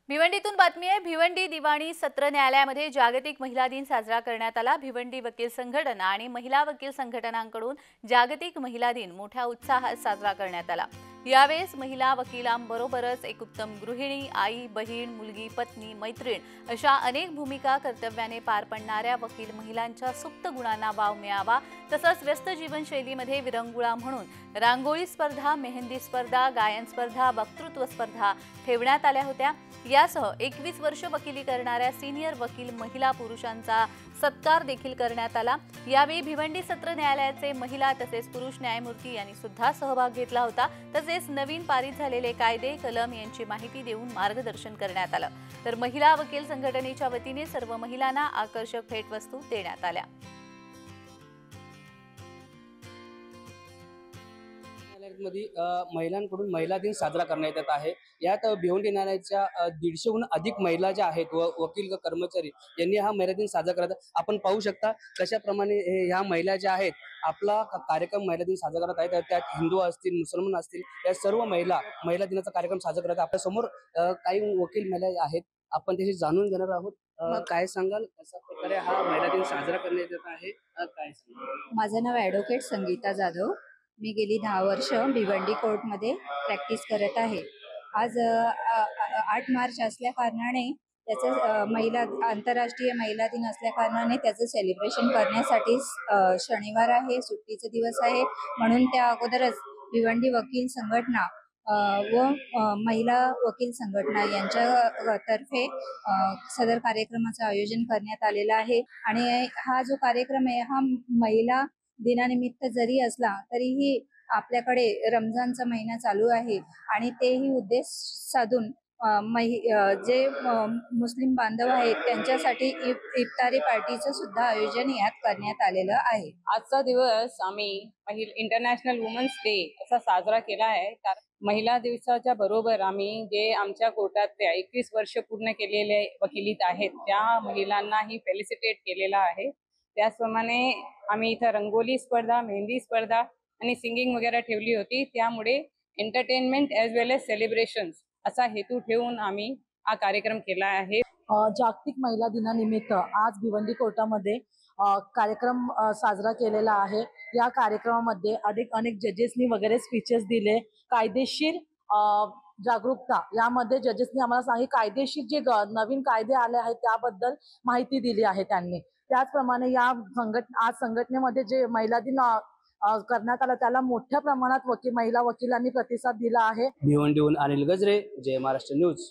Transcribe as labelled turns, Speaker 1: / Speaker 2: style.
Speaker 1: भिवंडीतून बातमी आहे। भिवंडी दिवाणी सत्र न्यायालयामध्ये जागतिक महिला दिन साजरा करण्यात आला। भिवंडी वकील संघटना आणि महिला वकील संघटनांकडून जागतिक महिला दिन मोठ्या उत्साहात साजरा करण्यात आला। यावेळेस महिला वकिलांबरोबरच एक उत्तम गृहिणी, आई, बहीण, मुलगी, पत्नी, मैत्रीण अशा अनेक भूमिका कर्तव्याने पार पडणाऱ्या वकील महिलांच्या सुप्त गुणांना वाव मिळावा, तसंच व्यस्त जीवनशैलीमध्ये विरंगुळा म्हणून रांगोळी स्पर्धा, मेहंदी स्पर्धा, गायन स्पर्धा, वक्तृत्व स्पर्धा ठेवण्यात आल्या होत्या। यासह 21 वर्ष वकिली करणाऱ्या सीनियर वकील महिला पुरुषांचा सत्कार देखील करण्यात आला। यावेळी भिवंडी सत्र न्यायालयाचे महिला तसेच पुरुष न्यायमूर्ती यांनी सुद्धा सहभाग घेतला होता। तसेच नवीन पारित झालेले कायदे, कलम यांची माहिती देऊन मार्गदर्शन करण्यात आलं। तर महिला वकील संघटनेच्या वतीने सर्व महिलांना आकर्षक भेटवस्तू देण्यात आल्या।
Speaker 2: महिलांकडून महिला दिन साजरा करण्यात येत आहे। यात भिवंडी न्यायालयाच्या 150हून अधिक महिला ज्या आहेत वकील कर्मचारी यांनी हा महिला दिन साजरा करत आपण पाहू शकता कशाप्रमाणे ह्या महिला ज्या आहेत आपला कार्यक्रम महिला दिन साजरा करत आहेत। त्यात हिंदू असतील, मुसलमान असतील, या सर्व महिला दिनाचा कार्यक्रम साजरा करत आपल्या समोर काही वकील महिला आहेत, आपण त्याशी जाणून घेणार आहोत। काय सांगाल, कशा प्रकारे हा महिला दिन साजरा करण्यात येत आहे? काय सांगाल?
Speaker 3: माझं नाव ॲडव्होकेट संगीता जाधव। मी गेली 10 वर्ष भिवंडी कोर्टमध्ये प्रॅक्टिस करत आहे। आज 8 मार्च असल्या कारणाने त्याचं आंतरराष्ट्रीय महिला दिन असल्या कारणाने त्याचं सेलिब्रेशन करण्यासाठी शनिवार आहे, सुट्टीचा दिवस आहे, म्हणून त्या अगोदरच भिवंडी वकील संघटना व महिला वकील संघटना यांच्या तर्फे सदर कार्यक्रमाचं आयोजन करण्यात आलेलं आहे। आणि हा जो कार्यक्रम आहे हा महिला दिनानिमित्त जरी असला तरीही आपल्याकडे रमजानचा महिना चालू आहे आणि तेही उद्देश साधून जे मुस्लिम बांधव आहेत त्यांच्यासाठी इफ्तारी पार्टीचं सुद्धा आयोजन यात करण्यात आलेलं आहे।
Speaker 4: आजचा दिवस आम्ही इंटरनॅशनल वुमन्स डे असा साजरा केला आहे। महिला दिवसाच्या बरोबर आम्ही जे आमच्या कोर्टातल्या 21 वर्ष पूर्ण केलेले वकिलीत आहेत त्या महिलांनाही फेलिसिटेट केलेला आहे। त्याचप्रमाणे आम्ही इथं रंगोली स्पर्धा, मेहंदी स्पर्धा आणि सिंगिंग वगैरे ठेवली होती। त्यामुळे एंटरटेनमेंट एज वेल एज सेलिब्रेशन्स असा हेतू ठेवून आम्ही हा कार्यक्रम केला आहे।
Speaker 5: जागतिक महिला दिनानिमित्त आज भिवंडी कोर्टामध्ये कार्यक्रम साजरा केलेला आहे। या कार्यक्रमामध्ये अनेक जजेसनी वगैरे स्पीचेस दिले। कायदेशीर जागरूकता यामध्ये जजेसनी आम्हाला सांगितले, कायदेशीर जे नवीन कायदे आले आहेत त्याबद्दल माहिती दिली आहे त्यांनी। त्याचप्रमाणे या आज संघटनेमध्ये जे महिला दिन करण्यात आला त्याला मोठ्या प्रमाणात महिला वकिलांनी प्रतिसाद दिला आहे।
Speaker 2: भिवंडीहून अनिल गजरे, जय महाराष्ट्र न्यूज।